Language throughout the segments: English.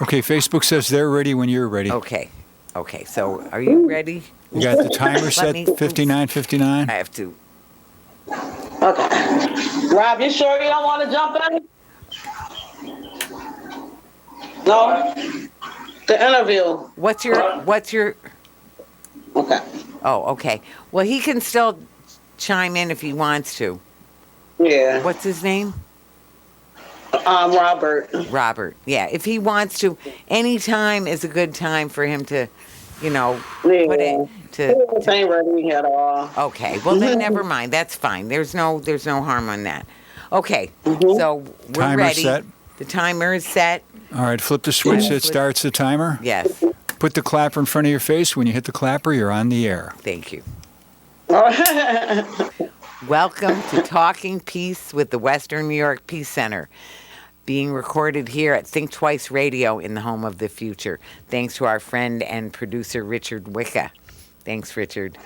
Okay, Facebook says they're ready when you're ready. Okay. So are you ready? You got the timer set 59:59? I have to. Okay. Rob, you sure you don't want to jump in? No? The interview. What's your... Okay. Oh, okay. Well, he can still chime in if he wants to. Yeah. What's his name? Robert. Robert. Yeah, if he wants to, any time is a good time for him to, Yeah. put it to. He ain't ready at all. Okay, well then never mind. That's fine. There's no harm on that. Okay, so we're Timer ready. set. The timer is set. All right, flip the switch that starts the timer. Yes. Put the clapper in front of your face. When you hit the clapper, you're on the air. Thank you. Welcome to Talking Peace with the Western New York Peace Center, being recorded here at Think Twice Radio in the home of the future. Thanks to our friend and producer, Richard Wicca. Thanks, Richard.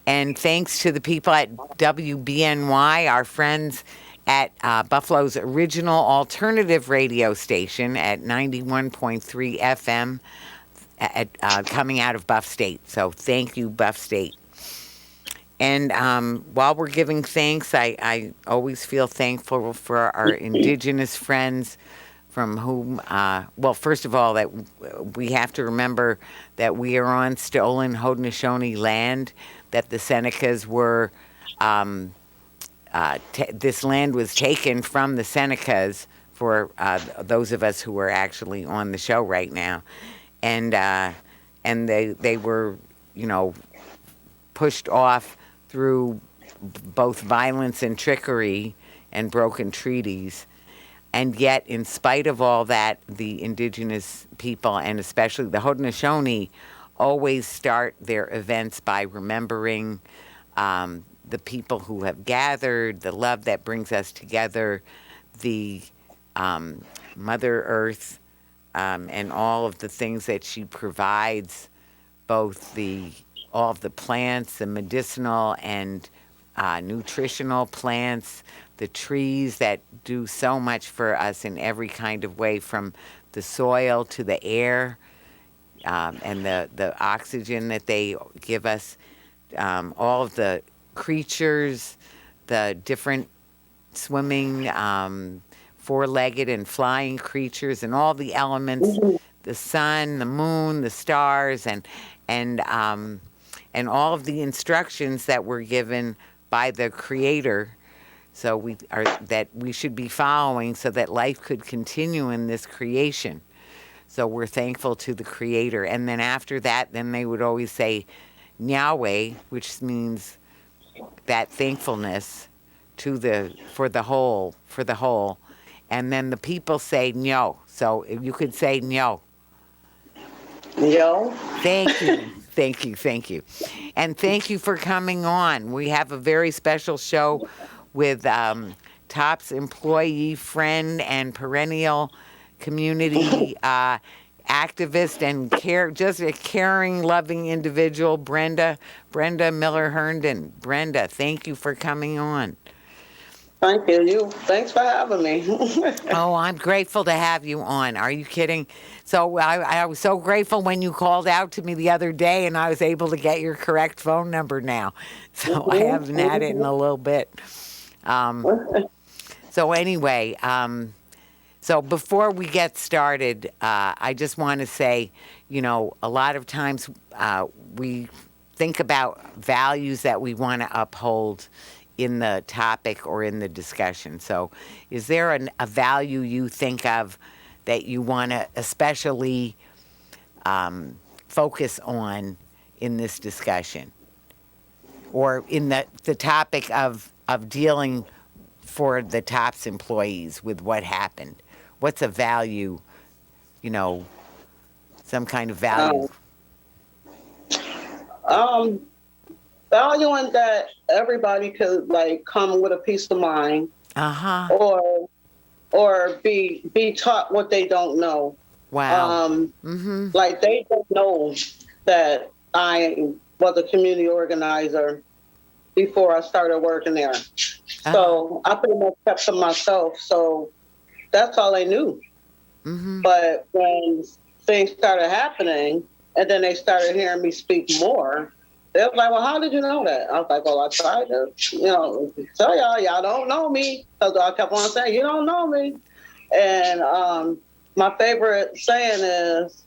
And thanks to the people at WBNY, our friends at Buffalo's original alternative radio station at 91.3 FM, coming out of Buff State. So thank you, Buff State. And while we're giving thanks, I always feel thankful for our indigenous friends from whom, well, first of all, that we have to remember that we are on stolen Haudenosaunee land, that the Senecas were, this land was taken from the Senecas for those of us who are actually on the show right now. And they were, pushed off through both violence and trickery and broken treaties. And yet, in spite of all that, the indigenous people, and especially the Haudenosaunee, always start their events by remembering the people who have gathered, the love that brings us together, the Mother Earth, and all of the things that she provides, both all of the plants, the medicinal and nutritional plants, the trees that do so much for us in every kind of way, from the soil to the air, and the oxygen that they give us, all of the creatures, the different swimming, four-legged and flying creatures, and all the elements, the sun, the moon, the stars, and all of the instructions that were given by the Creator, that we should be following so that life could continue in this creation. So we're thankful to the Creator. And then after that, then they would always say Yahweh, which means that thankfulness for the whole. And then the people say no. So you could say no. Yo. Thank you. Thank you. And thank you for coming on. We have a very special show with TOPS employee, friend, and perennial community activist and just a caring, loving individual, Brenda Miller-Herndon. Brenda, thank you for coming on. Thank you. Thanks for having me. Oh, I'm grateful to have you on. Are you kidding? So I was so grateful when you called out to me the other day, and I was able to get your correct phone number now. So I haven't had it in a little bit. So anyway, so before we get started, I just want to say, a lot of times we think about values that we want to uphold in the topic or in the discussion. So is there a value you think of that you want to especially focus on in this discussion? Or in the topic of dealing for the TOPS employees with what happened? What's a value, some kind of value? Valuing that everybody could come with a peace of mind, or be taught what they don't know. Wow. Like they don't know that I was a community organizer before I started working there. So I pretty much kept to myself. So that's all I knew. But when things started happening, and then they started hearing me speak more, they was like, well, how did you know that? I was like, well, I tried to, tell y'all don't know me. Because I kept on saying, you don't know me. And my favorite saying is,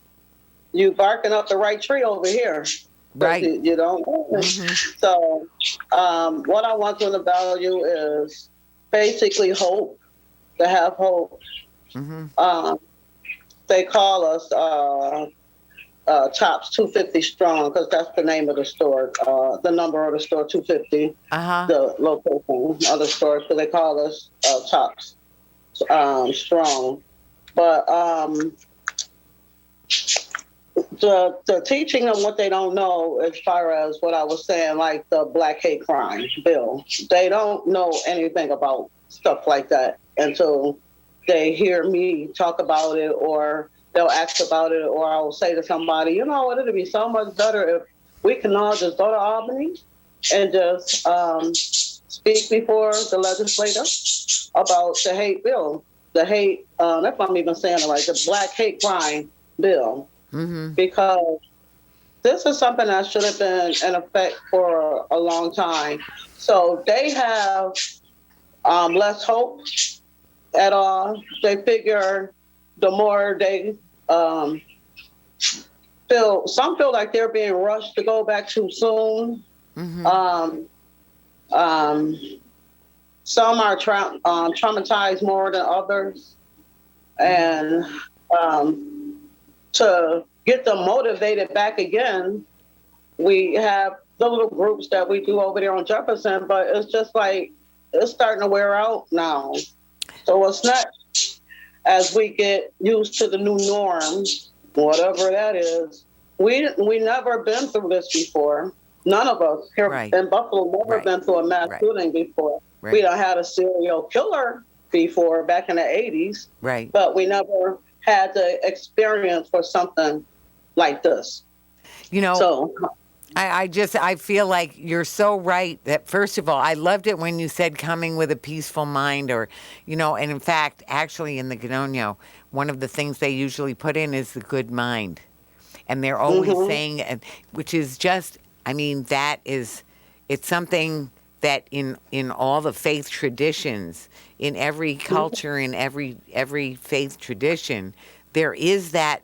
you barking up the right tree over here. Right. You don't know me. So what I want them to value is basically hope, to have hope. They call us Chops 250 Strong, because that's the name of the store, the number of the store, 250, the location of the store. So they call us Chops Strong. But the teaching them what they don't know, as far as what I was saying, like the Black hate crime bill, they don't know anything about stuff like that until they hear me talk about it, or they'll ask about it, or I'll say to somebody, it'd be so much better if we can all just go to Albany and just speak before the legislature about the hate bill, the hate, if I'm even saying it right, the Black hate crime bill. Because this is something that should have been in effect for a long time. So they have less hope at all. They figure the more they some feel like they're being rushed to go back too soon. Some are traumatized more than others. And to get them motivated back again, we have the little groups that we do over there on Jefferson, but it's just like, it's starting to wear out now. So it's not, as we get used to the new norm, whatever that is, we never been through this before. None of us here in Buffalo never been through a mass shooting before. We done had a serial killer before, back in the 80s, but we never had the experience for something like this. So I feel like you're so right that, first of all, I loved it when you said coming with a peaceful mind, or, and in fact, actually in the Gnoño, one of the things they usually put in is the good mind. And they're always saying, which is just, it's something that in all the faith traditions, in every culture, in every faith tradition, there is that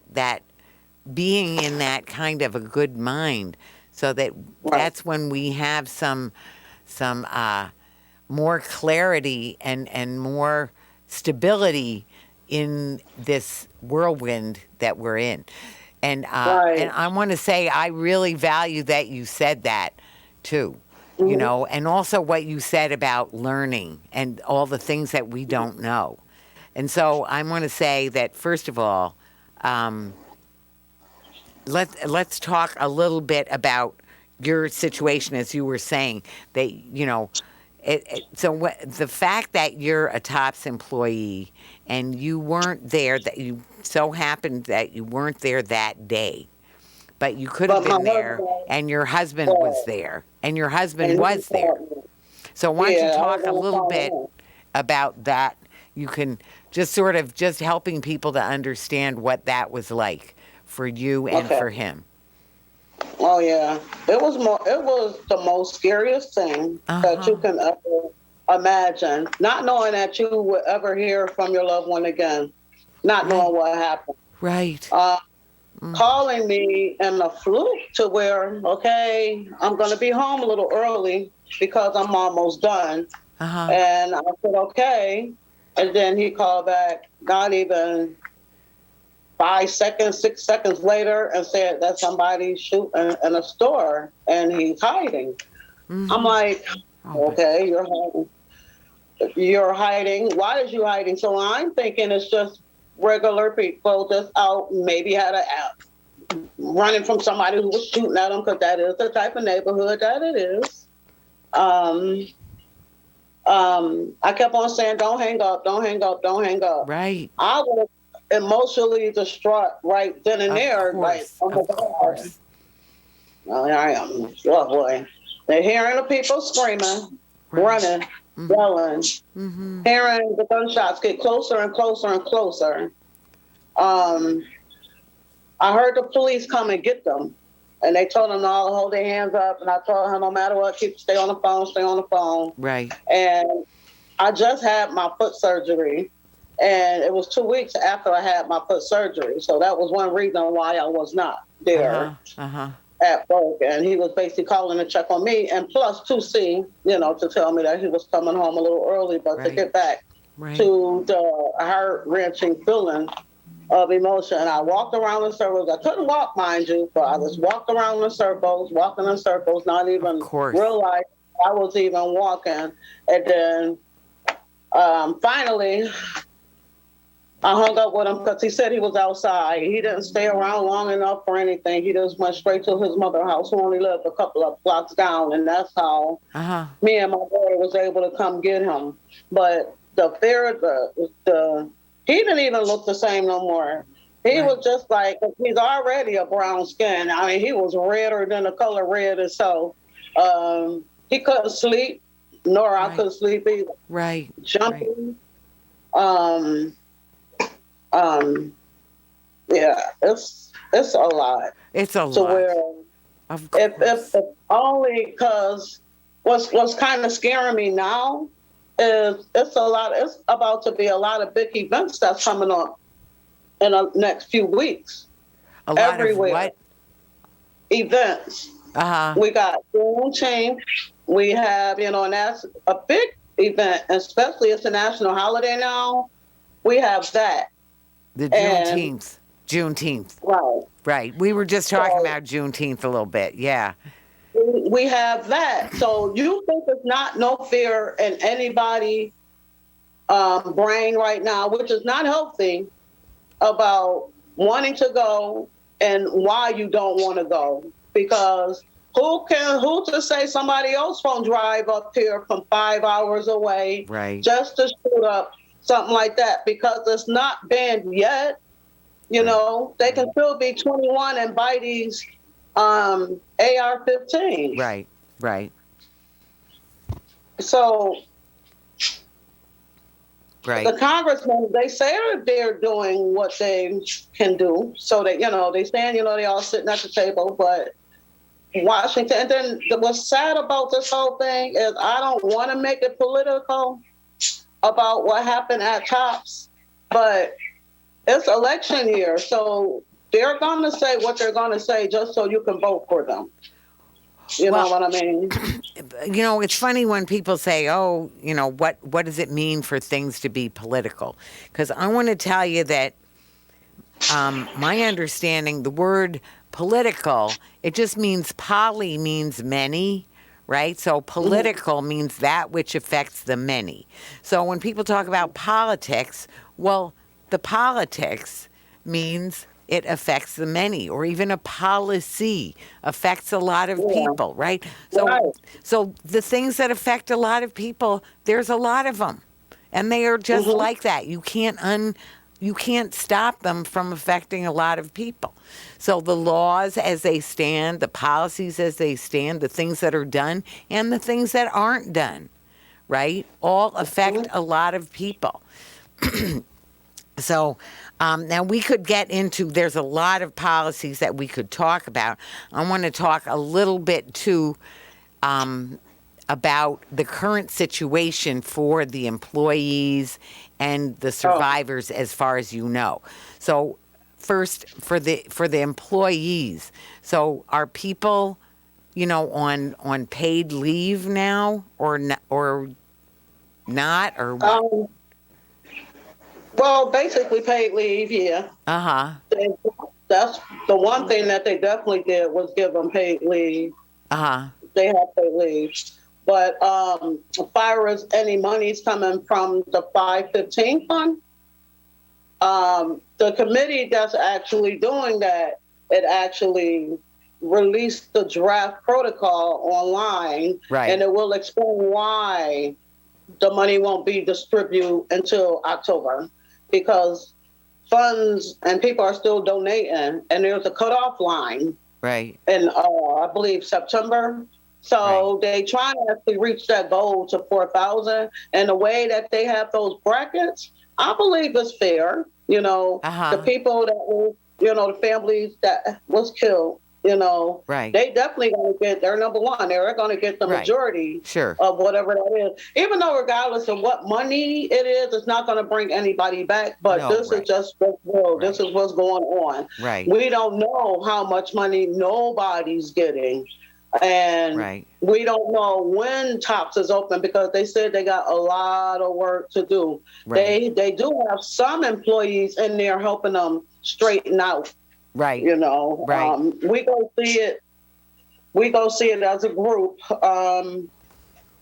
being in that kind of a good mind, so that that's when we have some more clarity and more stability in this whirlwind that we're in. And I want to say I really value that you said that too. And also what you said about learning and all the things that we don't know. And so I want to say that, first of all, let's talk a little bit about your situation, as you were saying, that, the fact that you're a TOPS employee and you weren't there, that you so happened that you weren't there that day, but you could have been there, and your husband was there, So why don't you talk a little bit about that? You can just sort of just helping people to understand what that was like for you and for him. Oh yeah, it was the most scariest thing that you can ever imagine. Not knowing that you would ever hear from your loved one again, not knowing what happened. Calling me in a fluke to where, okay, I'm going to be home a little early because I'm almost done. And I said, okay. And then he called back, not even 5 seconds, 6 seconds later, and said that somebody's shooting in a store and he's hiding. I'm like, okay, you're hiding. Why is you hiding? So I'm thinking it's just regular people just out, maybe had a running from somebody who was shooting at them, because that is the type of neighborhood that it is. I kept on saying, don't hang up, don't hang up, don't hang up. Right. I was emotionally distraught right then and there. Like, oh my God. I am. Oh boy. They're hearing the people screaming, running, yelling, hearing the gunshots get closer and closer and closer. Um, I heard the police come and get them. And they told them all to hold their hands up. And I told her, no matter what, stay on the phone, stay on the phone. Right. And I just had my foot surgery. And it was 2 weeks after I had my foot surgery. So that was one reason why I was not there at work. And he was basically calling to check on me. And plus to see, to tell me that he was coming home a little early, but to get back to the heart-wrenching feeling of emotion. And I walked around in circles. I couldn't walk, mind you, but I just walked around in circles, not even realize I was even walking. And then finally, I hung up with him because he said he was outside. He didn't stay around long enough for anything. He just went straight to his mother's house, who only lived a couple of blocks down. And that's how me and my daughter was able to come get him. But the fear, he didn't even look the same no more. He was just like, he's already a brown skin. I mean, he was redder than the color red itself. He couldn't sleep, nor I could sleep either. Right. Jumping. Yeah, it's a lot. It's a lot. To where, if only because what's kind of scaring me now is it's about to be a lot of big events that's coming up in the next few weeks. A lot everywhere. Of what? Events. We got Juneteenth. We have, and that's a big event, especially it's a national holiday now. We have that. The Juneteenth. Right. Right. We were just talking about Juneteenth a little bit. Yeah. We have that. So you think there's no fear in anybody's brain right now, which is not healthy, about wanting to go and why you don't want to go. Because who to say somebody else won't drive up here from 5 hours away just to shoot up something like that? Because it's not banned yet. They can still be 21 and buy these AR-15. Right. So the congressmen, they say they're doing what they can do. So that, they stand, they all sitting at the table, but Washington. And then what's sad about this whole thing is I don't want to make it political about what happened at COPS, but it's election year. So they're going to say what they're going to say just so you can vote for them. You know what I mean? It's funny when people say, what does it mean for things to be political? Because I want to tell you that my understanding, the word political, it just means poly means many, right? So political means that which affects the many. So when people talk about politics, well, the politics means it affects the many, or even a policy affects a lot of people, right? So the things that affect a lot of people, there's a lot of them, and they are just like that. You can't stop them from affecting a lot of people. So the laws as they stand, the policies as they stand, the things that are done and the things that aren't done, right, all affect a lot of people. So now we could get into, there's a lot of policies that we could talk about. I want to talk a little bit too about the current situation for the employees and the survivors as far as you know. So first, for the employees, so are people, on paid leave now or not, or what? Well, basically paid leave, yeah. That's the one thing that they definitely did was give them paid leave. They have paid leave. But as far as any monies coming from the 515 fund, the committee that's actually doing that, it actually released the draft protocol online, and it will explain why the money won't be distributed until October, because funds and people are still donating, and there's a cutoff line, in I believe September. So they try to actually reach that goal to 4,000, and the way that they have those brackets, I believe it's fair. The people that were, the families that was killed, Right. they definitely going to get, they're number one. They're going to get the Right. majority Sure. of whatever that is. Even though regardless of what money it is, it's not going to bring anybody back. But No, this right. is just what's real. Right. This is what's going on. Right. We don't know how much money nobody's getting. And Right. we don't know when Tops is open because they said they got a lot of work to do. Right. They do have some employees in there helping them straighten out. Right. Right. We go see it. We go see it as a group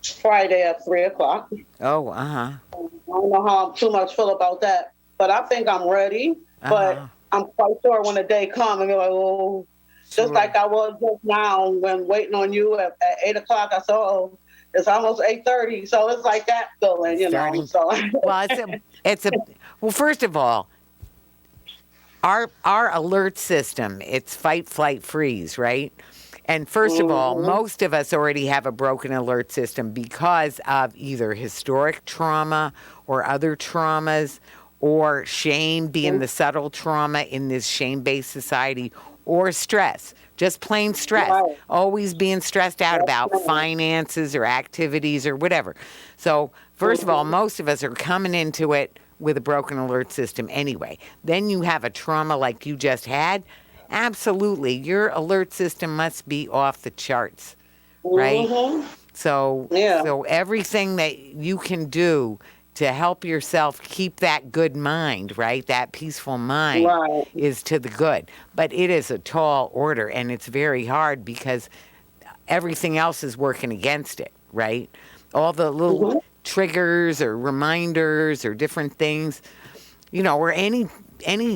Friday at 3:00. Oh, I don't know how too much feel about that, but I think I'm ready. But I'm quite sure when the day comes, and you're like, oh. Sure. Just like I was just now when waiting on you at 8:00, I said, oh, it's almost 8:30. So it's like that feeling, So. Well, well, first of all, our alert system, it's fight, flight, freeze, right? And first of all, most of us already have a broken alert system because of either historic trauma or other traumas or shame being the subtle trauma in this shame-based society, or stress, just plain stress, Right. always being stressed out about finances or activities or whatever. So first of all, most of us are coming into it with a broken alert system anyway. Then you have a trauma like you just had. Absolutely, your alert system must be off the charts, right? So everything that you can do to help yourself keep that good mind, right? That peaceful mind is to the good. But it is a tall order, and it's very hard because everything else is working against it, right? All the little triggers or reminders or different things, or any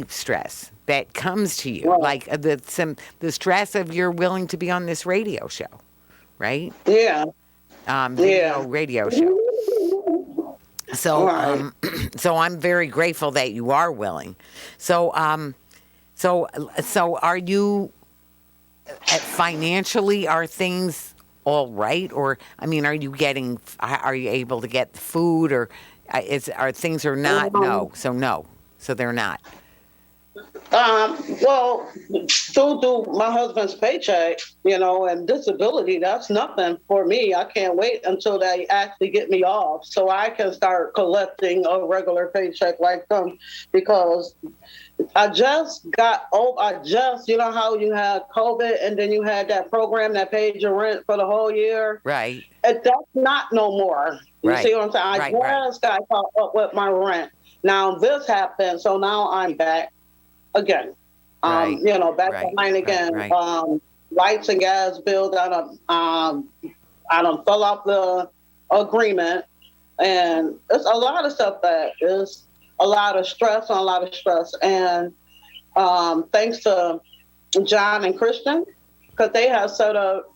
stress that comes to you, like the stress of you're willing to be on this radio show, right? Yeah. Radio show. So, so I'm very grateful that you are willing. So are you financially? Are things all right? Or are you able to get food? Or are things or not? No. So they're not. Well, through my husband's paycheck, and disability, that's nothing for me. I can't wait until they actually get me off so I can start collecting a regular paycheck like them, because I just got you know how you had COVID and then you had that program that paid your rent for the whole year? Right. And that's not no more. You see what I'm saying? I just got caught up with my rent. Now this happened, so now I'm back again. Back behind again. Lights and gas bills, I done fell off the agreement, and it's a lot of stuff that is a lot of stress. And thanks to John and Christian, because they have set up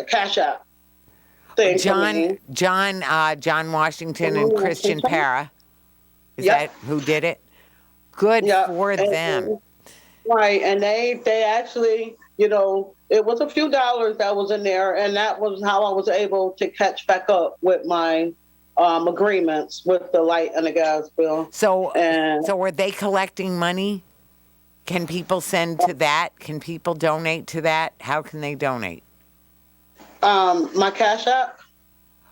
Cash App thing. John Washington and Christian Para. Is that who did it? Good for them. Right, and they actually, it was a few dollars that was in there, and that was how I was able to catch back up with my agreements with the light and the gas bill. So are they collecting money? Can people send to that? Can people donate to that? How can they donate? My Cash App.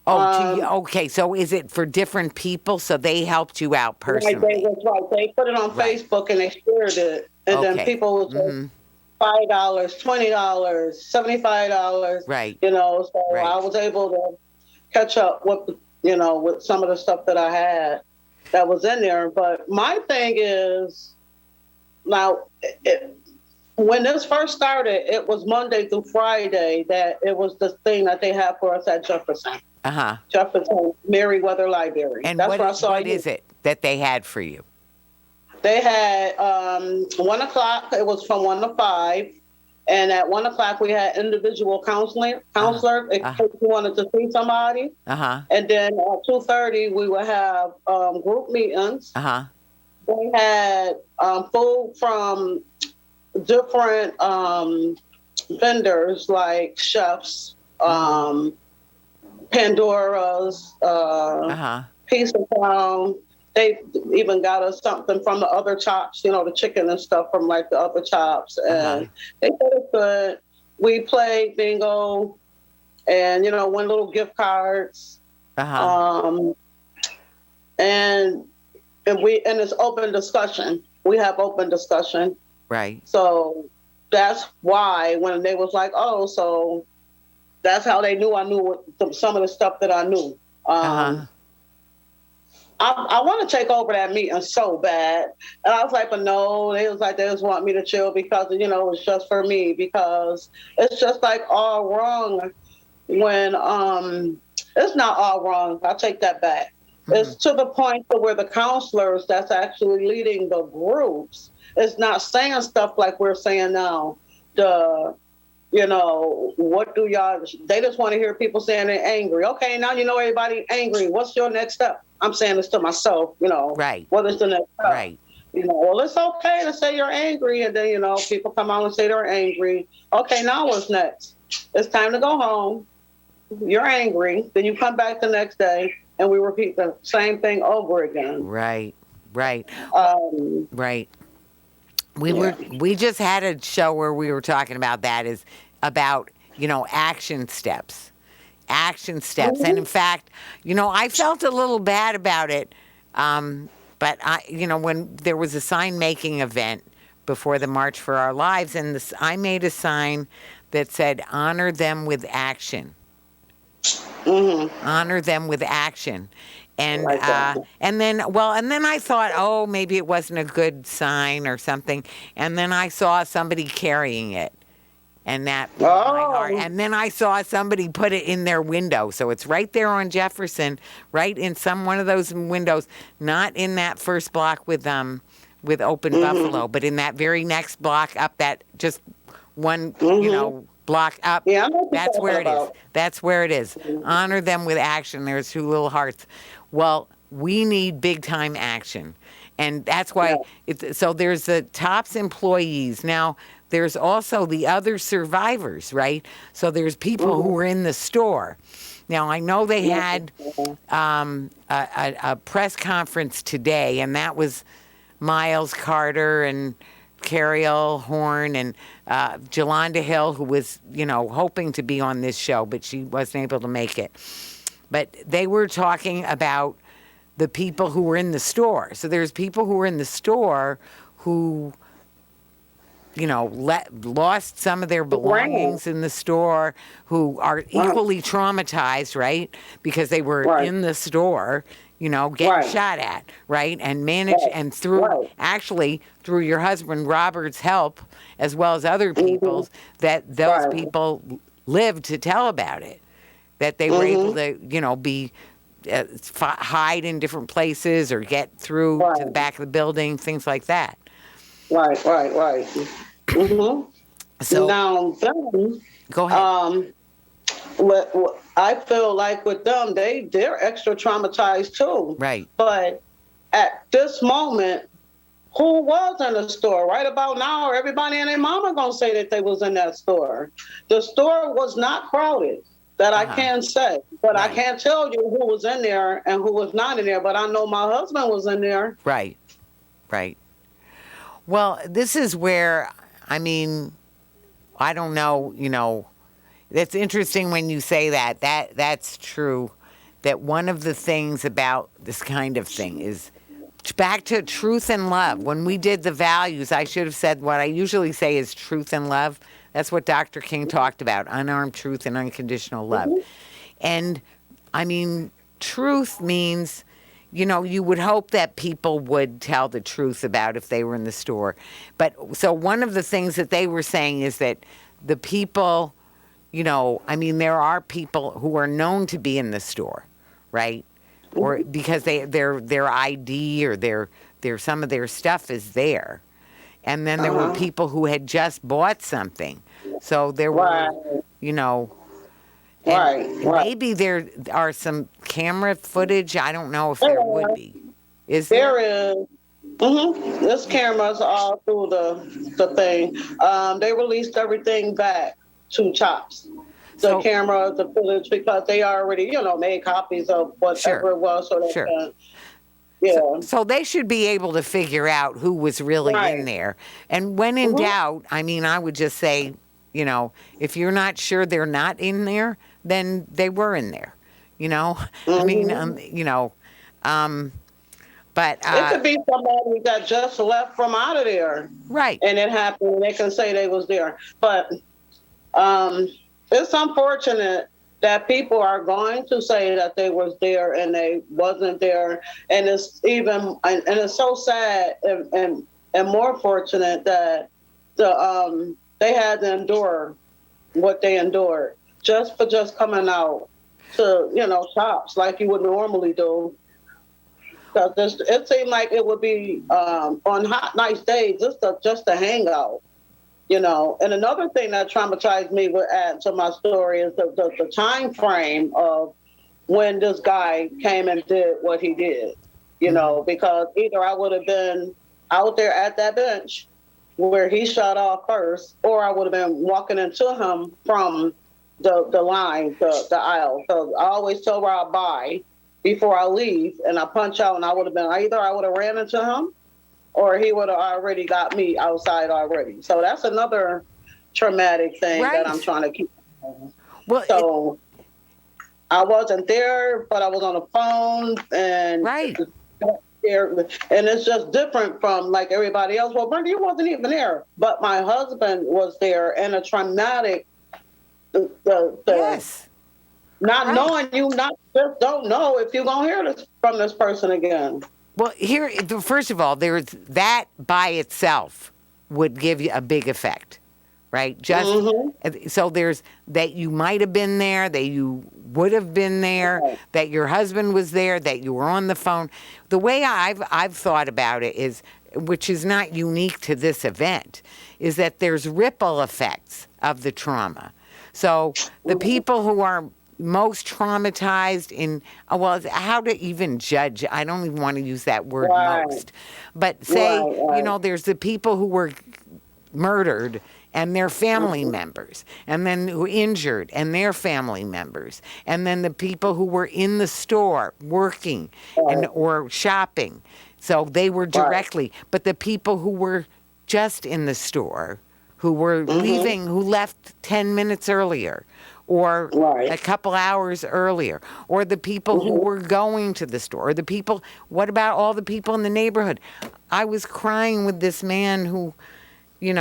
Okay. So is it for different people? So they helped you out personally. They put it on Facebook and they shared it, and then people would say $5, $20, $75. Right. So I was able to catch up with with some of the stuff that I had that was in there. But my thing is, now, when this first started, it was Monday through Friday that it was the thing that they had for us at Jefferson. Jefferson Meriwether Library. And that's what is it that they had for you? They had 1 o'clock. It was from 1 to 5. And at 1 o'clock, we had individual counselor in case you wanted to see somebody. And then at 2:30, we would have group meetings. They had food from different vendors like chefs, Pandora's, Uh-huh. Piece of Town. They even got us something from the other chops, the chicken and stuff from like the other chops. Uh-huh. And they said it's good. We played bingo and, win little gift cards. Uh-huh. And it's open discussion. We have open discussion. Right. So that's why when they was like, oh, so that's how they knew I knew some of the stuff that I knew. Uh-huh. I want to take over that meeting so bad. And I was like, but no, they was like, they just want me to chill because, it's just for me, because it's just like all wrong when, it's not all wrong. I'll take that back. Mm-hmm. It's to the point to where the counselors that's actually leading the groups is not saying stuff like we're saying now. What do y'all, they just want to hear people saying they're angry. Okay, now everybody angry. What's your next step? I'm saying this to myself, Right. What is the next step? Right. Well, it's okay to say you're angry. And then, people come out and say they're angry. Okay, now what's next? It's time to go home. You're angry. Then you come back the next day and we repeat the same thing over again. Right. Right. Right. Yeah. We just had a show where we were talking about that, is about, action steps. Action steps. And in fact, I felt a little bad about it. But when there was a sign making event before the March for Our Lives, and I made a sign that said, honor them with action. Mm-hmm. Honor them with action. And and then I thought, oh, maybe it wasn't a good sign or something. And then I saw somebody carrying it. And that broke my heart. And then I saw somebody put it in their window. So it's right there on Jefferson, right in one of those windows, not in that first block with Open Buffalo, but in that very next block up, that just one, block up. Yeah, that's where it is. That's where it is. Honor them with action. There's two little hearts. Well, we need big time action. And that's why so there's the TOPS employees. Now, there's also the other survivors, right? So there's people who were in the store. Now, I know they had a press conference today, and that was Miles Carter and Carriel Horn and Jolanda Hill, who was, hoping to be on this show, but she wasn't able to make it. But they were talking about the people who were in the store. So there's people who were in the store who, lost some of their belongings in the store, who are equally traumatized, right? Because they were in the store, getting shot at, right? And managed, and through your husband Robert's help, as well as other people's, that those people lived to tell about it. That they were able to, be hide in different places or get through to the back of the building, things like that. Right. Mm-hmm. So now, them, go ahead. What I feel like with them, they're extra traumatized too. Right. But at this moment, who was in the store? Right about now, everybody and their mama gonna say that they was in that store. The store was not crowded. That I can say, but I can't tell you who was in there and who was not in there. But I know my husband was in there. Right. Well, this is where, I don't know, it's interesting when you say that. That's true. That one of the things about this kind of thing is back to truth and love. When we did the values, I should have said what I usually say is truth and love. That's what Dr. King talked about, unarmed truth and unconditional love. And, truth means, you would hope that people would tell the truth about if they were in the store. But so one of the things that they were saying is that the people, there are people who are known to be in the store, right? Or because their ID or their some of their stuff is there. And then there were people who had just bought something. So there were, maybe there are some camera footage. I don't know if there would be. There is. Mm-hmm. There's cameras all through the thing. They released everything back to CHOPS. the camera, the footage, because they already, made copies of whatever it was. So that, yeah. So they should be able to figure out who was really in there. And when in doubt, I mean, I would just say, if you're not sure they're not in there, then they were in there. I mean, but it could be somebody that just left from out of there, right? And it happened, and they can say they was there. But it's unfortunate that people are going to say that they was there and they wasn't there, and it's it's so sad and more fortunate that they had to endure what they endured just coming out to shops like you would normally do. Because it seemed like it would be on hot, nice days just a hangout, And another thing that traumatized me would add to my story is the time frame of when this guy came and did what he did, because either I would have been out there at that bench where he shot off first, or I would have been walking into him from the line, the aisle. So I always tell where I buy before I leave, and I punch out, and I would have been either I would have ran into him, or he would have already got me outside already. So that's another traumatic thing that I'm trying to keep. Well, so I wasn't there, but I was on the phone, and and it's just different from like everybody else. Well, Brenda, you wasn't even there, but my husband was there, and a traumatic. Not knowing you, just don't know if you're gonna hear this from this person again. Well, first of all, there's that by itself would give you a big effect, right? So there's that you might have been there, that you would have been there, that your husband was there, that you were on the phone. The way I've thought about it is, which is not unique to this event, is that there's ripple effects of the trauma. So the people who are most traumatized how to even judge? I don't even want to use that word most. But say, there's the people who were murdered and their family members, and then who injured and their family members, and then the people who were in the store working or shopping. So they were directly, but the people who were just in the store, who were leaving, who left 10 minutes earlier, or a couple hours earlier, or the people who were going to the store, or the people, what about all the people in the neighborhood? I was crying with this man who, he's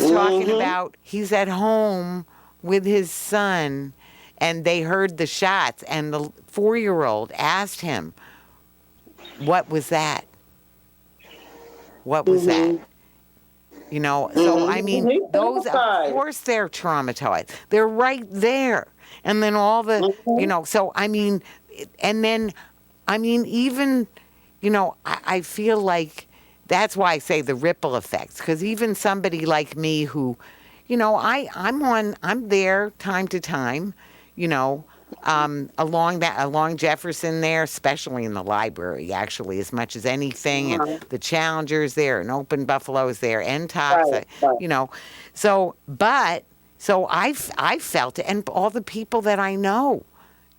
talking about, he's at home with his son, and they heard the shots, and the 4-year-old asked him, what was that? What was that? So I mean, those, of course, they're traumatized. They're right there. And then all the, so I mean, and then, I mean, even, I feel like that's why I say the ripple effects, because even somebody like me who, I'm there time to time, along Jefferson there, especially in the library, actually, as much as anything, and the Challengers there, and Open Buffalo's there, and Tops, So I felt it, and all the people that I know,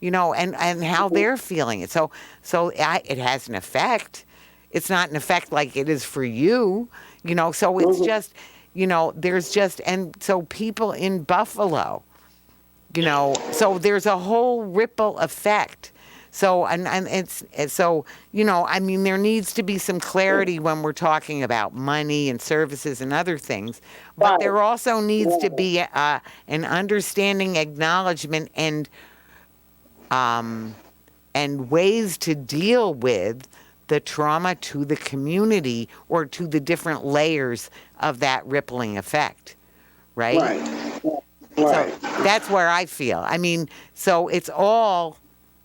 and how they're feeling it. So it has an effect. It's not an effect like it is for you, so it's just, there's just, and so people in Buffalo, so there's a whole ripple effect. So, and it's so, I mean, there needs to be some clarity when we're talking about money and services and other things, but there also needs to be an understanding, acknowledgement, and ways to deal with the trauma to the community or to the different layers of that rippling effect, right? So that's where I feel. I mean, so it's all,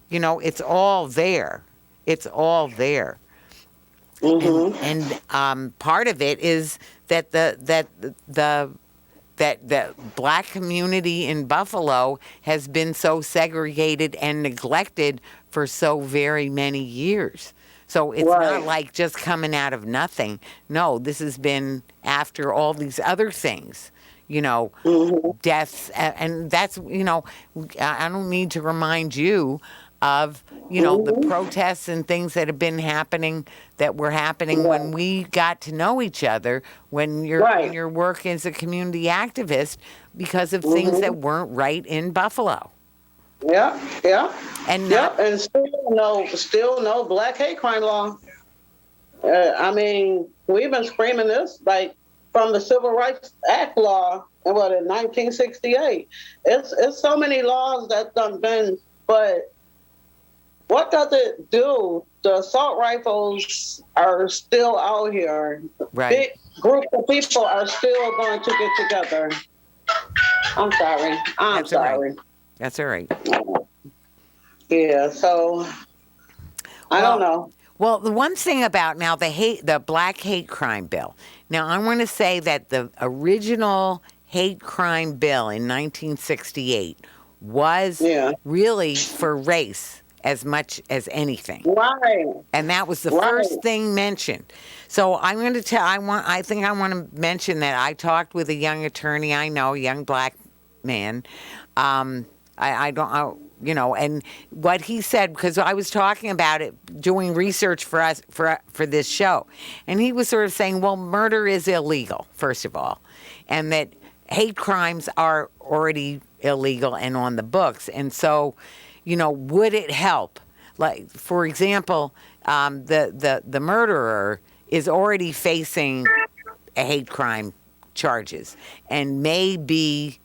it's all there. It's all there. And part of it is that the Black community in Buffalo has been so segregated and neglected for so very many years. So it's not like just coming out of nothing. No, this has been after all these other things, deaths. And that's, I don't need to remind you of, the protests and things that have been happening, that were happening when we got to know each other, when your work as a community activist, because of things that weren't right in Buffalo. Yeah. And and still no black hate crime law. We've been screaming this from the Civil Rights Act law in 1968. It's so many laws that done been, but what does it do? The assault rifles are still out here. Right. Big group of people are still going to get together. I'm sorry. I'm sorry. That's all right. Yeah, so I don't know. Well, the one thing about now the black hate crime bill. Now, I want to say that the original hate crime bill in 1968 was really for race as much as anything. Right. And that was the first thing mentioned. So I'm going to I think I want to mention that I talked with a young attorney I know, young black man. And what he said, because I was talking about it, doing research for us, for this show. And he was sort of saying, well, murder is illegal, first of all. And that hate crimes are already illegal and on the books. And so, would it help? Like, for example, the murderer is already facing a hate crime charges and may be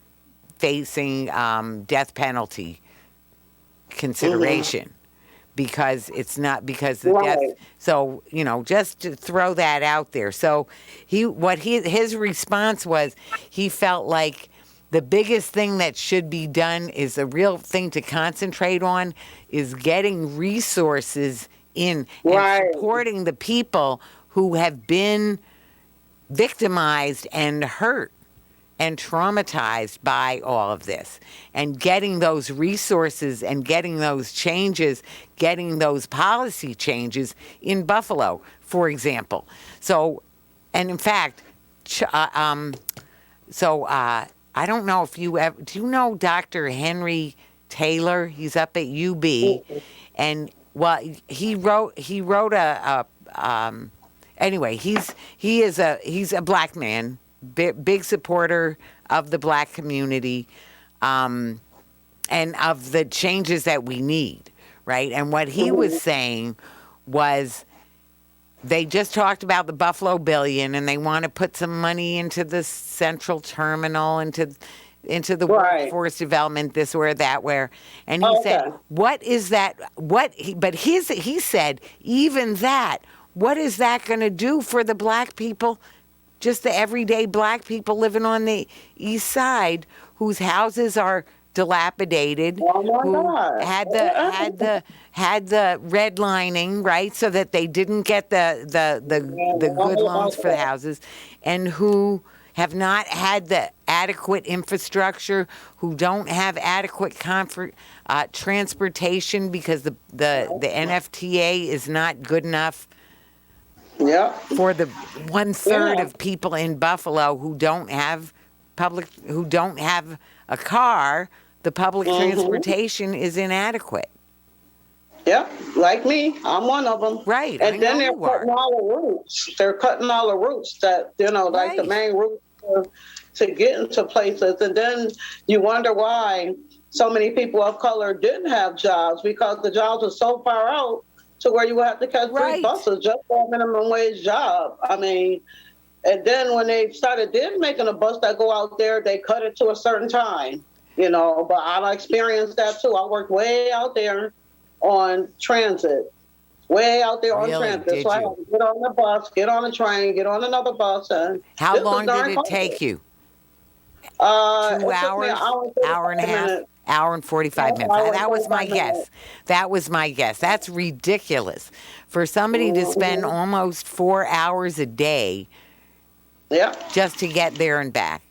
facing death penalty consideration because it's not because the death. So just to throw that out there. So his response was, he felt like the biggest thing that should be done is the real thing to concentrate on is getting resources in and supporting the people who have been victimized and hurt and traumatized by all of this, and getting those resources and getting those changes, getting those policy changes in Buffalo, for example. So, and in fact, I don't know if you ever, do you know Dr. Henry Taylor? He's up at UB, and he wrote anyway, he's a black man, big supporter of the black community, and of the changes that we need, right? And what he was saying was, they just talked about the Buffalo billion, and they want to put some money into the central terminal, into the workforce development, this where that where. And he said, what is that? He said, even that, what is that going to do for the black people, just the everyday black people living on the east side, whose houses are dilapidated, who had the redlining, right, so that they didn't get the good loans for the houses, and who have not had the adequate infrastructure, who don't have adequate transportation because the NFTA is not good enough for the 1/3 of people in Buffalo who don't have a car. The public transportation is inadequate. Yep, like me, I'm one of them. Right, and then they're cutting all the routes. They're cutting all the routes that like the main route to get into places. And then you wonder why so many people of color didn't have jobs, because the jobs are so far out to where you would have to catch 3 buses just for a minimum wage job. And then when they started making a bus that go out there, they cut it to a certain time. But I experienced that too. I worked way out there on transit. Way out there on transit. So I had to get on the bus, get on the train, get on another bus. And how long did it take you? 2 hours? Hour and a half? Hour and 45 minutes. That was my guess. That was my guess. That's ridiculous. For somebody to spend almost 4 hours a day just to get there and back.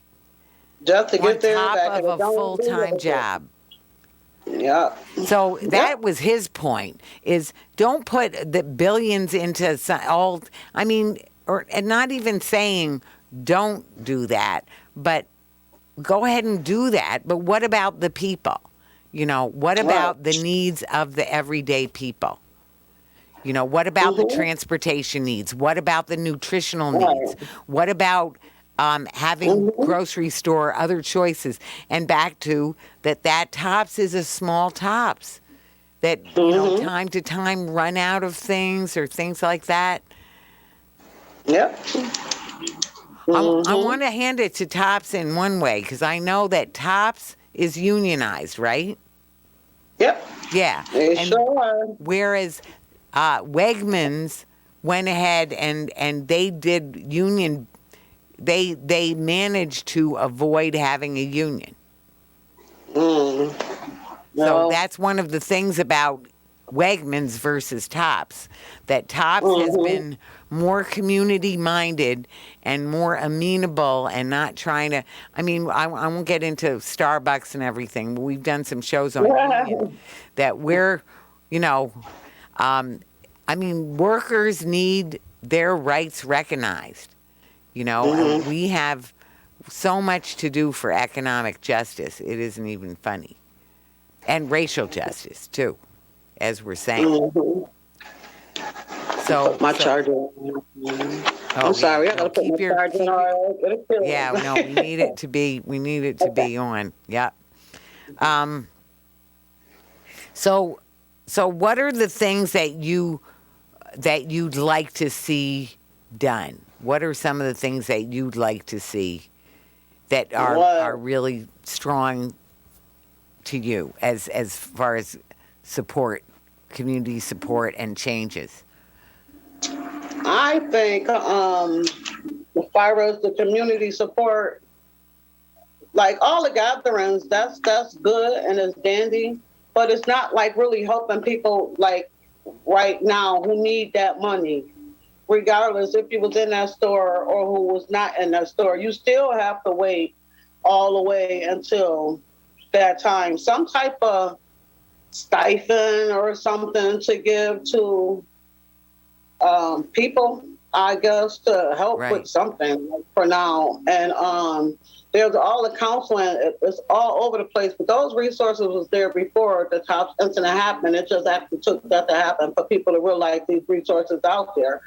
Just to get there and back. On top of a full-time job. Yeah. So that was his point, is don't put the billions into and not even saying don't do that, but go ahead and do that. But what about the people? What about the needs of the everyday people? What about the transportation needs? What about the nutritional needs? What about having grocery store, other choices? And back to that Tops is a small Tops that, time to time run out of things or things like that. Yep. I want to hand it to Tops in one way because I know that Tops is unionized, right? Yep. Yeah. They And sure are. whereas Wegmans went ahead and they did union, they managed to avoid having a union. No. So that's one of the things about Wegmans versus Tops, that Tops has been more community-minded and more amenable and not trying to, I won't get into Starbucks and everything, but we've done some shows on union that we're, workers need their rights recognized, and we have so much to do for economic justice. It isn't even funny. And racial justice, too, as we're saying. So My charger. I'm sorry. I gotta put my charger on. Yeah, no, we need it to be on. Yep. So what are the things that you'd like to see done? What are some of the things that you'd like to see that are really strong to you as far as support, community support and changes? I think as far as the community support, like all the gatherings, that's good and it's dandy, but it's not like really helping people like right now who need that money. Regardless if you was in that store or who was not in that store, you still have to wait all the way until that time. Some type of stipend or something to give to people, I guess, to help with something for now. And there's all the counseling, it's all over the place. But those resources was there before the Tops incident happened. It just actually took that to happen for people to realize these resources out there.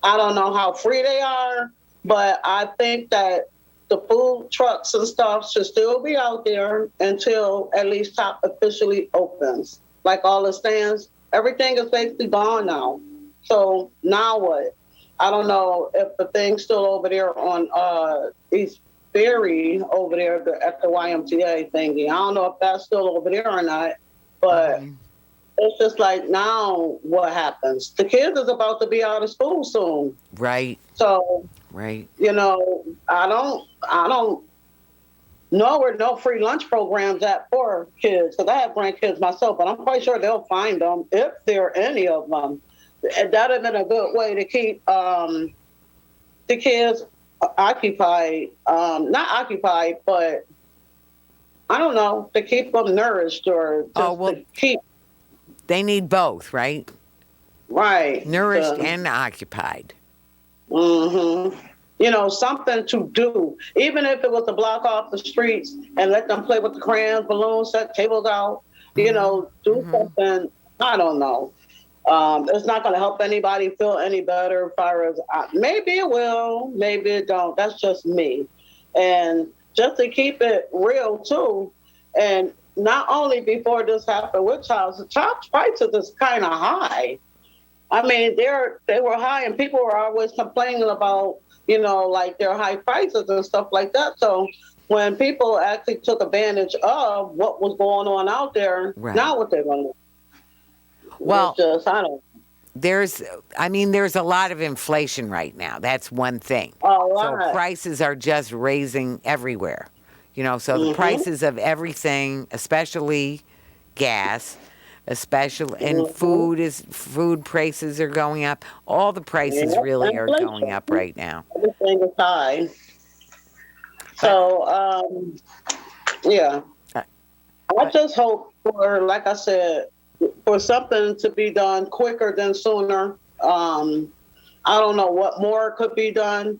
I don't know how free they are, but I think that the food trucks and stuff should still be out there until at least Top officially opens. Like all the stands, everything is basically gone now. So now what? I don't know if the thing's still over there on East Ferry over there at the YMCA thingy. I don't know if that's still over there or not, but it's just like now what happens? The kids is about to be out of school soon. Right. So, right. I don't know where no free lunch programs at for kids, because I have grandkids myself, but I'm quite sure they'll find them if there are any of them. And that would have been a good way to keep the kids occupied, not occupied, but I don't know, to keep them nourished or just to keep. They need both, right? Right. Nourished and occupied. Something to do, even if it was to block off the streets and let them play with the crayons, balloons, set tables out, do something. I don't know. It's not going to help anybody feel any better as far as, maybe it will, maybe it don't. That's just me. And just to keep it real too, and not only before this happened with Tops prices is kind of high. I mean, they were high and people were always complaining about, like their high prices and stuff like that. So when people actually took advantage of what was going on out there, now what they're going to do. Well, just, I don't. There's a lot of inflation right now. That's one thing. So prices are just raising everywhere. So the prices of everything, especially gas, and food prices are going up. All the prices really are going up right now. Everything is high. So, I just hope for, like I said, for something to be done quicker than sooner. I don't know what more could be done.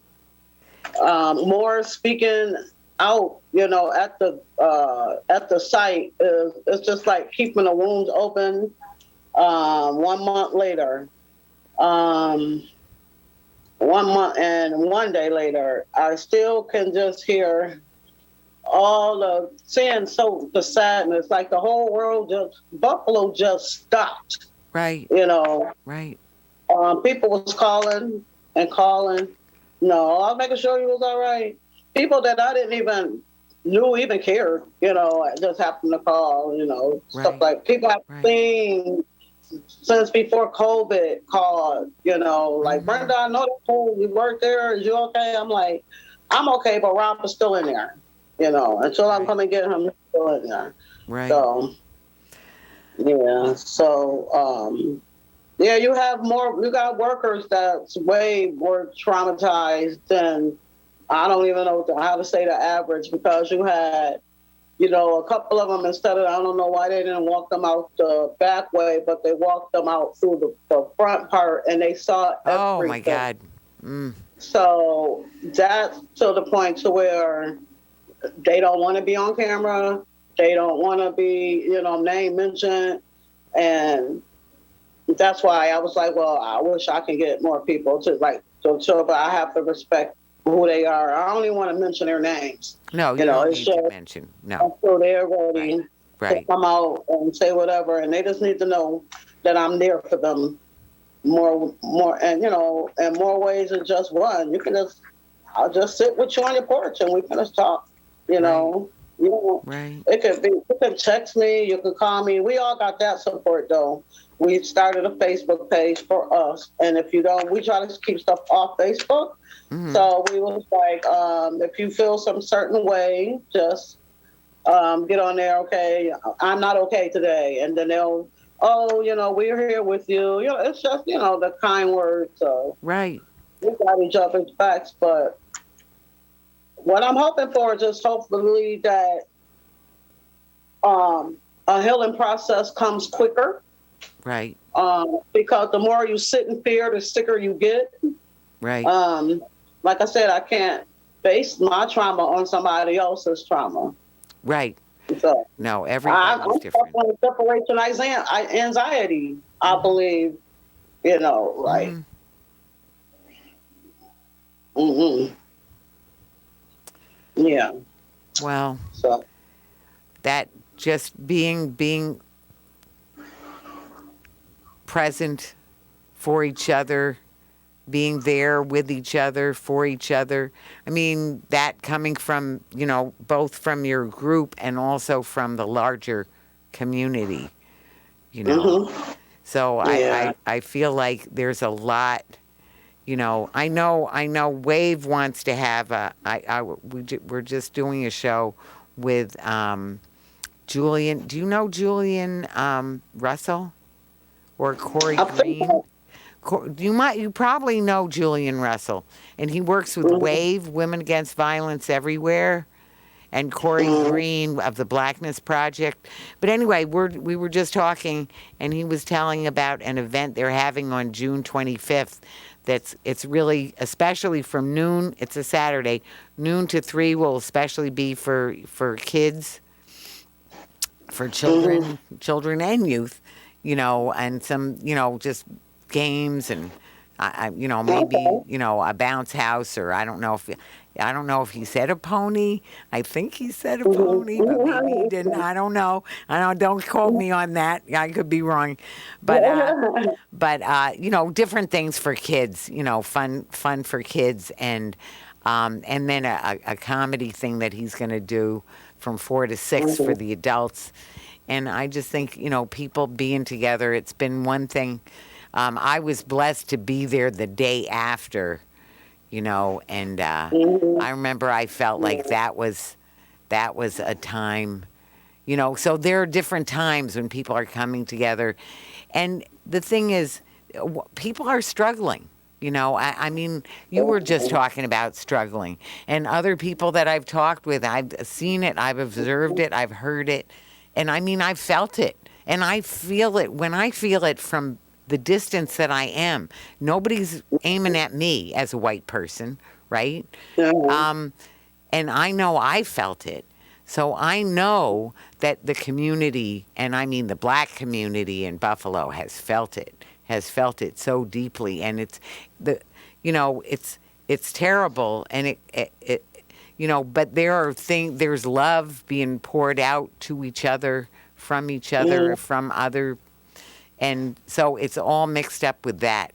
More speaking out, at the site is it's just like keeping the wounds open. 1 month later, 1 month and 1 day later, I still can just hear all the saying, so the sadness, like the whole world Buffalo just stopped. Right. Right. People was calling and calling. No, I was making sure he was all right. People that I didn't even cared, I just happened to call, stuff Right. like people I've Right. seen since before COVID called, like, Brenda, I know that you work there. Is you okay? I'm like, I'm okay, but Rob is still in there, until I'm Right. coming get him, he's still in there. Right. So, yeah. So, yeah, you got workers that's way more traumatized than, I don't even know how to say the average, because you had, a couple of them, instead of, I don't know why they didn't walk them out the back way, but they walked them out through the front part, and they saw everything. Oh my God. So that's to the point to where they don't want to be on camera. They don't want to be, name mentioned. And that's why I was like, well, I wish I could get more people to but I have to respect who they are. I don't even want to mention their names. No, you don't need to mention. No. So they're ready to come out and say whatever, and they just need to know that I'm there for them more, and in more ways than just one. I'll just sit with you on your porch and we can just talk. Right. It could be. You can text me. You can call me. We all got that support though. We started a Facebook page for us, and if you don't, we try to keep stuff off Facebook. So we was like, if you feel some certain way, just get on there. Okay, I'm not okay today, and then they'll, we're here with you. It's just the kind words. So Right. we got each other's backs, but what I'm hoping for is just hopefully that a healing process comes quicker. Right. Because the more you sit in fear, the sicker you get. Right. Like I said, I can't base my trauma on somebody else's trauma. Right. So no, everybody's different. I'm separation anxiety, I believe, like. Yeah. Well, so that just being present for each other, being there with each other, for each other. I mean, that coming from, both from your group and also from the larger community, So yeah. I feel like there's a lot, I know Wave wants to have we're just doing a show with Julian. Do you know Julian Russell or Corey Green? You probably know Julian Russell, and he works with Wave, Women Against Violence Everywhere, and Corey Green of the Blackness Project. But anyway, we were just talking, and he was telling about an event they're having on June 25th. It's really, especially from noon, it's a Saturday, noon to 3 will especially be for kids, for children and youth, and some, just games and, maybe, a bounce house, or I don't know if he said a pony. I think he said a pony, but maybe he didn't. I don't know. Don't quote me on that. I could be wrong. But different things for kids, fun for kids, and then a comedy thing that he's going to do from 4 to 6 for the adults. And I just think, people being together, it's been one thing. I was blessed to be there the day after, and I remember I felt like that was a time, so there are different times when people are coming together. And the thing is, people are struggling. I mean, you were just talking about struggling, and other people that I've talked with, I've seen it, I've observed it, I've heard it, and I mean, I've felt it, and I feel it when I feel it from the distance that I am. Nobody's aiming at me as a white person, right? And I know I felt it. So I know that the community, and I mean the black community in Buffalo, has felt it so deeply. And it's terrible. And it but there's love being poured out to each other, from each other, from other. And so it's all mixed up with that.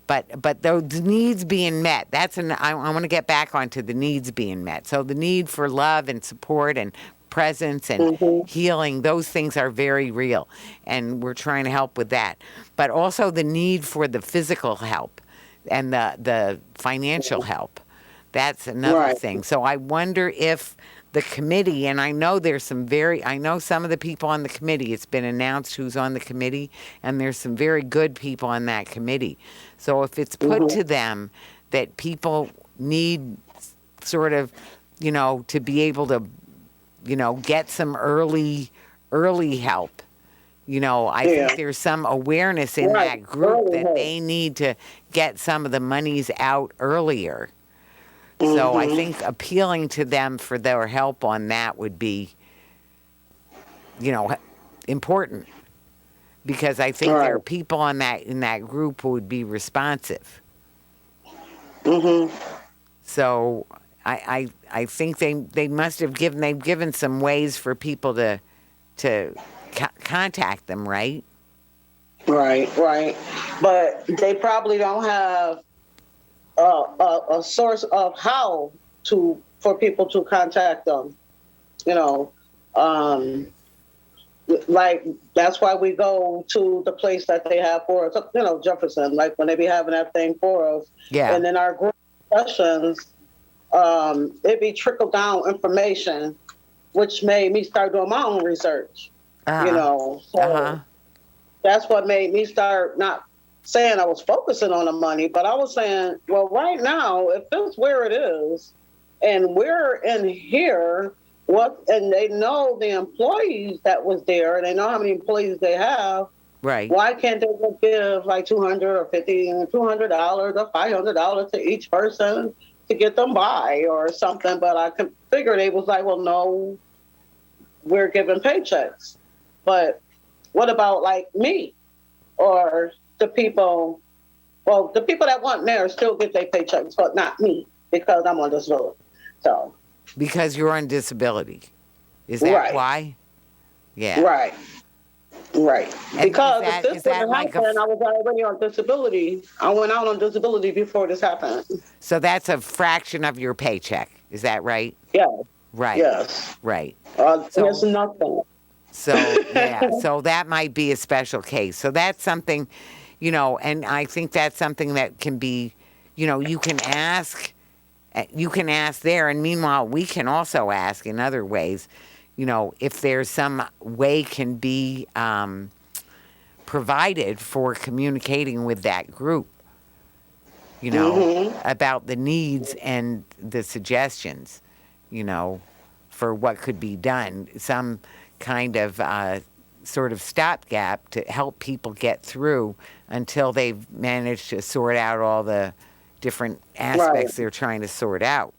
But those needs being met, I want to get back onto the needs being met. So the need for love and support and presence and healing, those things are very real. And we're trying to help with that. But also the need for the physical help and the financial help. That's another thing. So I wonder if the committee, and I know I know some of the people on the committee, it's been announced who's on the committee, and there's some very good people on that committee. So if it's put to them that people need sort of, to be able to, get some early help, I think there's some awareness in that group that they need to get some of the monies out earlier. So I think appealing to them for their help on that would be, important, because I think there are people in that group who would be responsive. So I think they must have given some ways for people to contact them, right? Right. But they probably don't have a source of how for people to contact them, like that's why we go to the place that they have for us, Jefferson, like when they be having that thing for us. Yeah. And in our group sessions, it'd be trickle down information, which made me start doing my own research, So that's what made me start not saying I was focusing on the money, but I was saying, well, right now, if it's where it is, and we're in here, and they know the employees that was there, and they know how many employees they have, right? Why can't they just give like $200 or $200 or $500 to each person to get them by or something? But I could figure they was like, well, no, we're giving paychecks, but what about like me or the people that want there still get their paychecks, but not me because I'm on disability. So because you're on disability, is that why? Yeah. Right. And because if this didn't happen, I was already on disability. I went out on disability before this happened. So that's a fraction of your paycheck. Is that right? Yeah. Right. Yes. Right. There's nothing. So so that might be a special case. So that's something. And I think that's something that can be, you can ask there. And meanwhile, we can also ask in other ways, if there's some way can be provided for communicating with that group, about the needs and the suggestions, for what could be done. Some kind of sort of stopgap to help people get through until they've managed to sort out all the different aspects they're trying to sort out.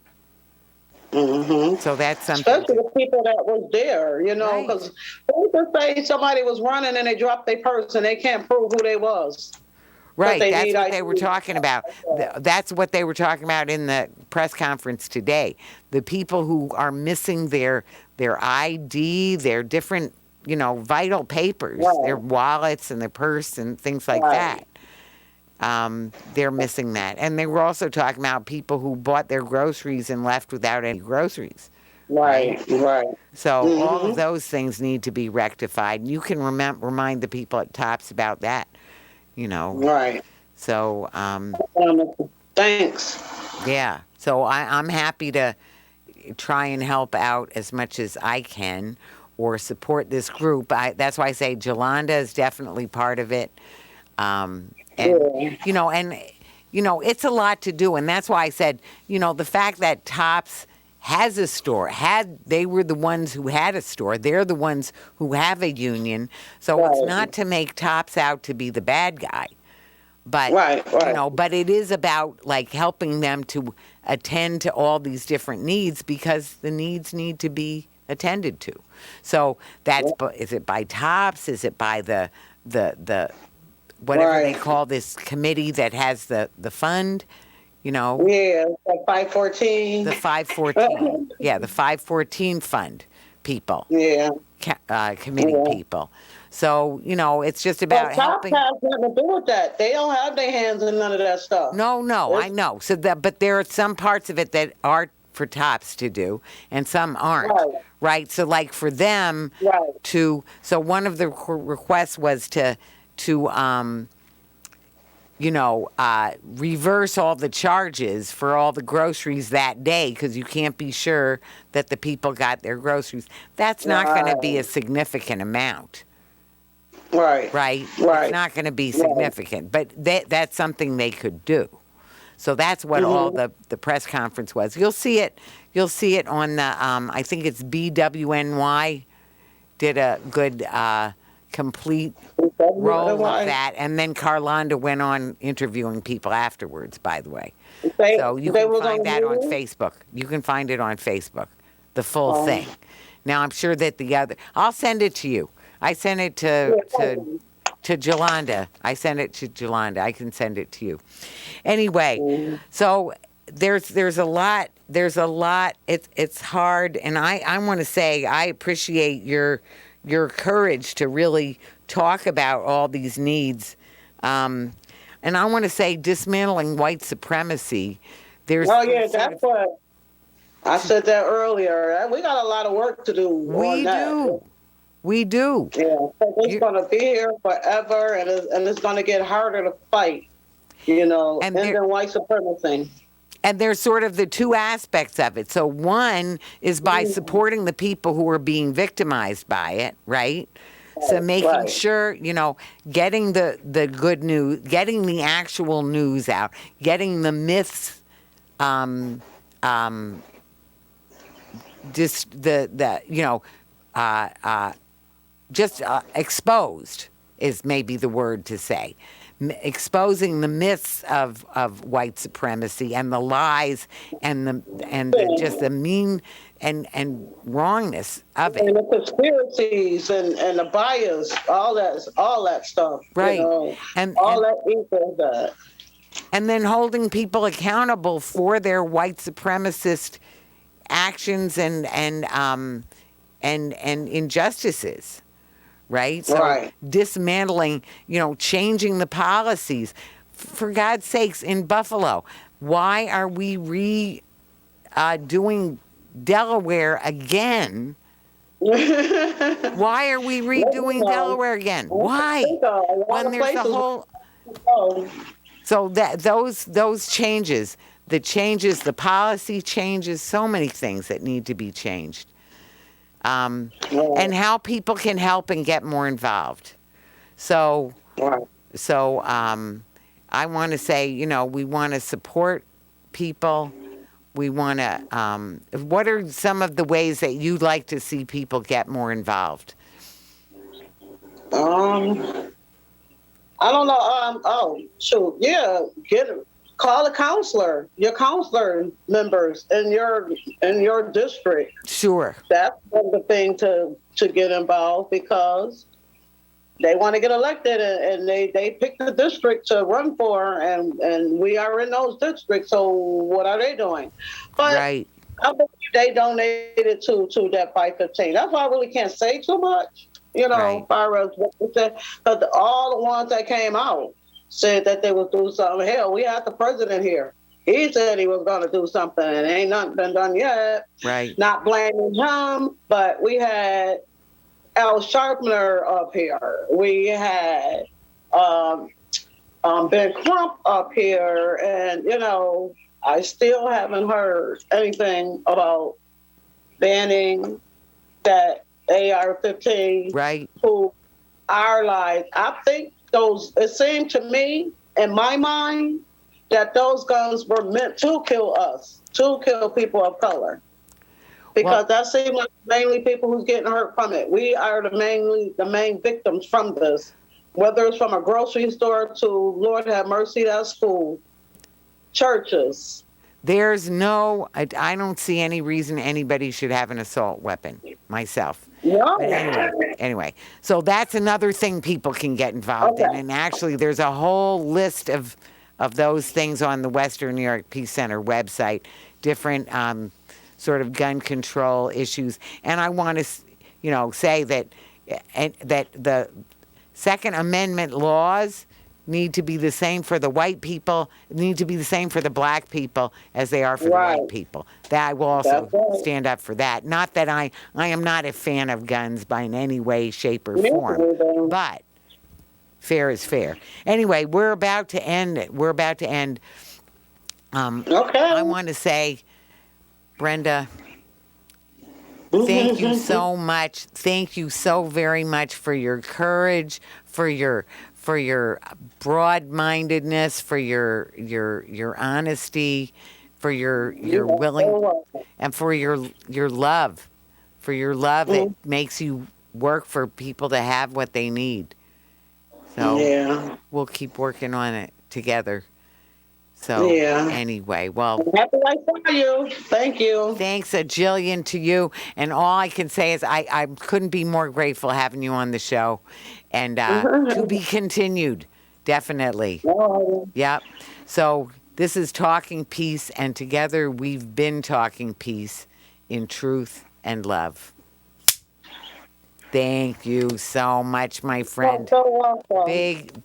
So that's something. Especially the people that was there, because who could say somebody was running and they dropped their purse and they can't prove who they was. Right, that's what they were talking about. That's what they were talking about in the press conference today. The people who are missing their ID, their different vital papers, their wallets and their purse and things like that. They're missing that. And they were also talking about people who bought their groceries and left without any groceries. Right. So all of those things need to be rectified. You can remind the people at TOPS about that, Right. So, thanks. Yeah. So I'm happy to try and help out as much as I can or support this group. That's why I say Jolanda is definitely part of it. It's a lot to do. And that's why I said, the fact that TOPS has a store, they were the ones who had a store. They're the ones who have a union. So it's not to make TOPS out to be the bad guy. But, Right. but it is about like helping them to attend to all these different needs because the needs need to be attended to. So is it by TOPS? Is it by the whatever they Right. call this committee that has the fund, Yeah, like 514. the 514. Yeah, the 514 fund people, Yeah. committee Yeah. people. So, it's just But about cops helping. have nothing to do with that. They don't have their hands in none of that stuff. No, I know. So but there are some parts of it that are for TOPS to do, and some aren't. Right. So, like for them Right. so one of the requests was to reverse all the charges for all the groceries that day because you can't be sure that the people got their groceries. That's not going to be a significant amount. Right. Right? Right. It's not going to be significant, but that's something they could do. So that's what all the press conference was. You'll see it on the, I think it's BWNY did a good complete roll of that. And then Carlonda went on interviewing people afterwards, by the way. So you can find that on Facebook. You can find it on Facebook, the full thing. Now, I'm sure that I'll send it to you. I sent it to Jolanda. I sent it to Jolanda. I can send it to you. Anyway, so there's a lot. It's hard, and I want to say I appreciate your courage to really talk about all these needs. And I want to say dismantling white supremacy. That's what I said that earlier. We got a lot of work to do. We do. Yeah, it's going to be here forever, and it's going to get harder to fight. And then white supremacy. And there's sort of the two aspects of it. So one is by supporting the people who are being victimized by it, right? So making sure, getting the good news, getting the actual news out, getting the myths, exposed is maybe the word to say. Exposing the myths of white supremacy and the lies and just the mean and wrongness of it. And the conspiracies and the bias, all that stuff. Right. And that equals that. And then holding people accountable for their white supremacist actions and injustices. Right? So dismantling, changing the policies. For God's sakes, in Buffalo, why are we doing Delaware again? Why are we redoing Delaware again? Why? When there's a whole... So those changes, the policy changes, so many things that need to be changed. And how people can help and get more involved. So I want to say, we want to support people. We want to, what are some of the ways that you'd like to see people get more involved? I don't know. Call a counselor, your counselor members in your district. Sure. That's one of the things to get involved because they want to get elected and they pick the district to run for and we are in those districts, so what are they doing? But I believe they donated to that 515. That's why I really can't say too much, as far as what they said, because all the ones that came out said that they would do something. Hell, we had the president here. He said he was going to do something, and ain't nothing been done yet. Right. Not blaming him, but we had Al Sharpner up here. We had Ben Crump up here, and I still haven't heard anything about banning that AR-15 to our lives. I think it seemed to me, in my mind, that those guns were meant to kill us, to kill people of color. Because that seems like mainly people who's getting hurt from it. We are the main victims from this. whether it's from a grocery store to, Lord have mercy, that school, churches. There's no, I don't see any reason anybody should have an assault weapon, myself. No. But anyway, so that's another thing people can get involved in. Okay. And actually, there's a whole list of those things on the Western New York Peace Center website, different sort of gun control issues. And I want to, say that the Second Amendment laws need to be the same for the white people, need to be the same for the black people as they are for the white people. That I will also stand up for that. Not that I am not a fan of guns by in any way, shape, or form, but fair is fair. Anyway, we're about to end it. Okay. I want to say, Brenda, thank you so much. Thank you so very much for your courage, for your broad-mindedness, for your honesty, for your willing, and for your love, that makes you work for people to have what they need. So we'll keep working on it together. So anyway, well, happy life for you. Thank you. Thanks a jillion to you. And all I can say is I couldn't be more grateful having you on the show. And to be continued, definitely. Yep. So this is Talking Peace, and together we've been talking peace in truth and love. Thank you so much, my friend. So welcome. Big